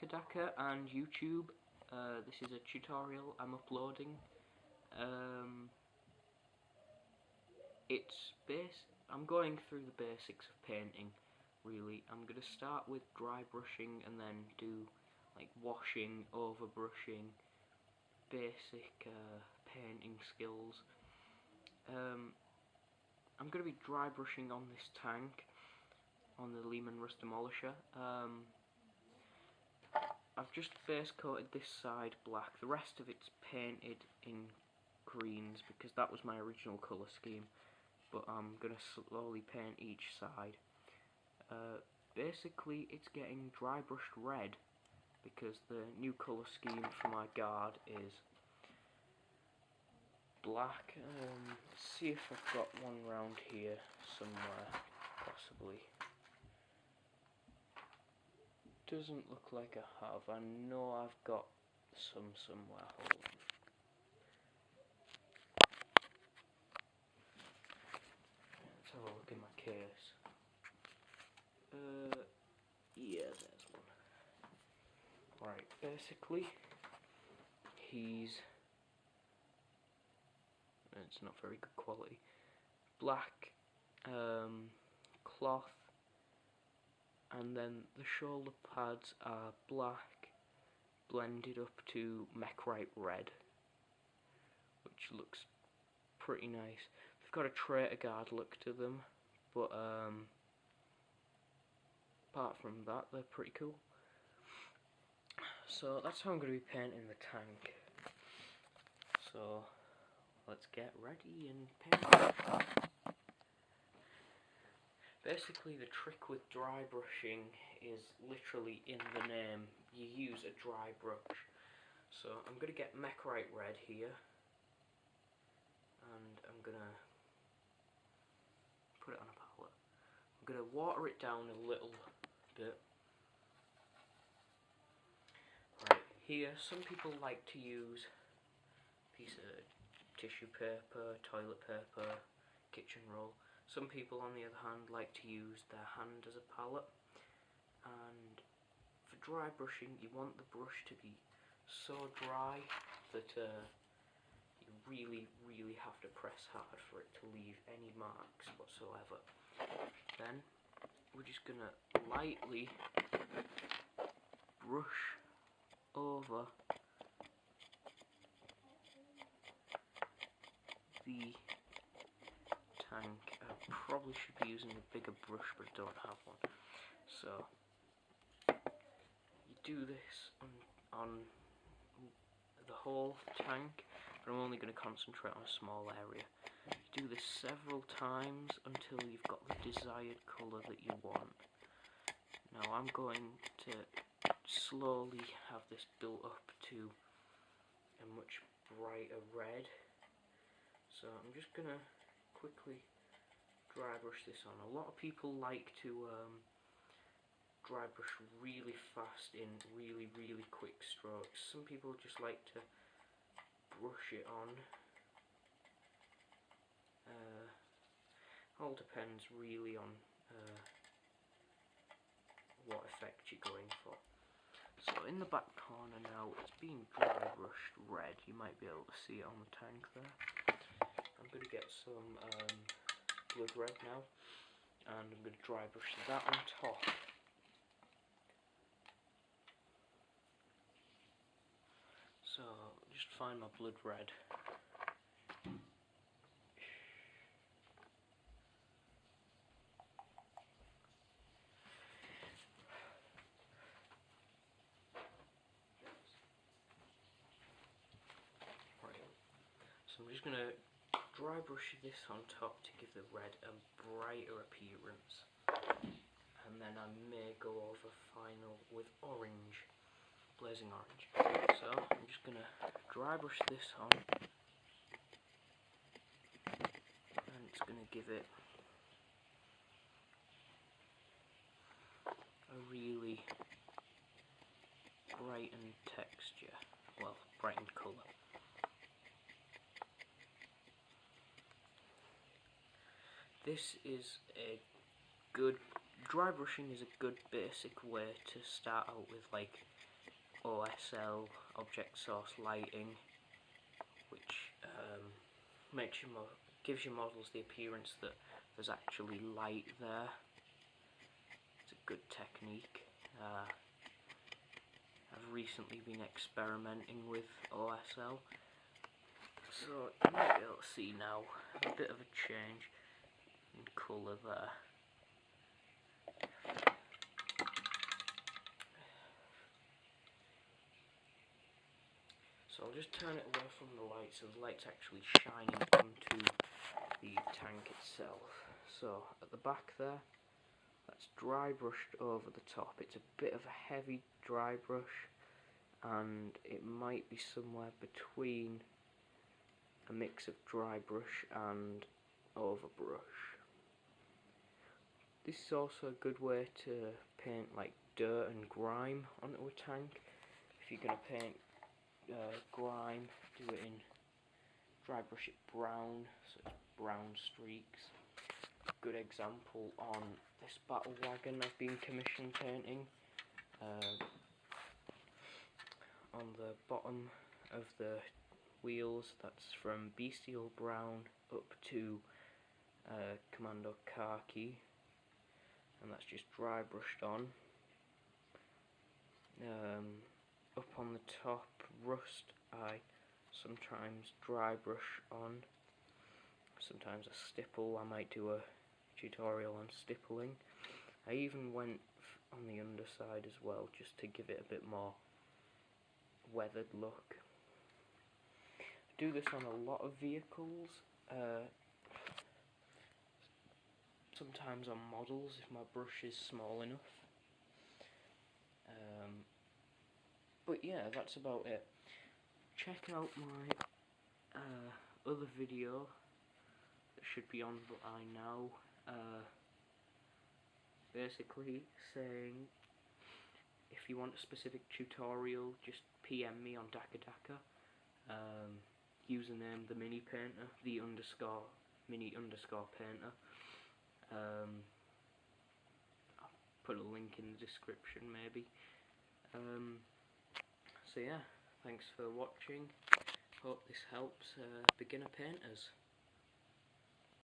Dakkadakka and YouTube. This is a tutorial I'm uploading. I'm going through the basics of painting, really. I'm going to start with dry brushing and then do like washing, overbrushing, basic painting skills. I'm going to be dry brushing on this tank, on the Lehman Rust Demolisher. I've just base coated this side black, the rest of it's painted in greens because that was my original colour scheme, but I'm going to slowly paint each side. Basically it's getting dry brushed red because the new colour scheme for my guard is black. Let's see if I've got one round here somewhere, possibly. Doesn't look like I have. I know I've got some somewhere. Hold on. Let's have a look in my case. Yeah, there's one. Right, basically, it's not very good quality. Black cloth, and then the shoulder pads are black, blended up to Mechrite red, which looks pretty nice. They've got a traitor guard look to them, but apart from that, they're pretty cool. So that's how I'm going to be painting the tank. So let's get ready and paint. Basically, the trick with dry brushing is literally in the name. You use a dry brush. So I'm going to get Mechrite red here, and I'm going to put it on a palette. I'm going to water it down a little bit. Right, here some people like to use a piece of tissue paper, toilet paper, kitchen roll. Some people, on the other hand, like to use their hand as a palette. And for dry brushing, you want the brush to be so dry that you really, really have to press hard for it to leave any marks whatsoever. Then we're just going to lightly brush over the tank. I probably should be using a bigger brush, but I don't have one. So you do this on the whole tank, but I'm only going to concentrate on a small area. You do this several times until you've got the desired colour that you want. Now I'm going to slowly have this built up to a much brighter red. So I'm just going to quickly dry brush this on. A lot of people like to dry brush really fast in really, really quick strokes. Some people just like to brush it on. All depends really on what effect you're going for. So in the back corner now, it's being dry brushed red. You might be able to see it on the tank there. I'm going to get some blood red now, and I'm going to dry brush that on top. So just find my blood red. So I'm just going to dry brush this on top to give the red a brighter appearance, and then I may go over final with orange, blazing orange. So I'm just going to dry brush this on, and it's going to give it a really brightened texture, well, brightened colour. This is a good, dry brushing is a good basic way to start out with like OSL object source lighting, which gives your models the appearance that there's actually light there. It's a good technique. I've recently been experimenting with OSL, so you might be able to see now a bit of a change in colour there. So I'll just turn it away from the light so the light's actually shining onto the tank itself. So at the back there, that's dry brushed over the top. It's a bit of a heavy dry brush, and it might be somewhere between a mix of dry brush and overbrush. This is also a good way to paint like dirt and grime onto a tank. If you're going to paint grime, do it in dry brush it brown, so it's brown streaks. Good example on this battle wagon I've been commission painting. On the bottom of the wheels, that's from bestial brown up to commando khaki, and that's just dry brushed on. Up on the top, rust, I sometimes dry brush on. Sometimes a stipple. I might do a tutorial on stippling. I even went on the underside as well, just to give it a bit more weathered look. I do this on a lot of vehicles, sometimes on models if my brush is small enough. But yeah, that's about it. Check out my other video that should be online now, basically saying if you want a specific tutorial, just PM me on dakkadakka, username the mini painter, the mini underscore painter. I'll put a link in the description maybe. So yeah, thanks for watching. Hope this helps beginner painters.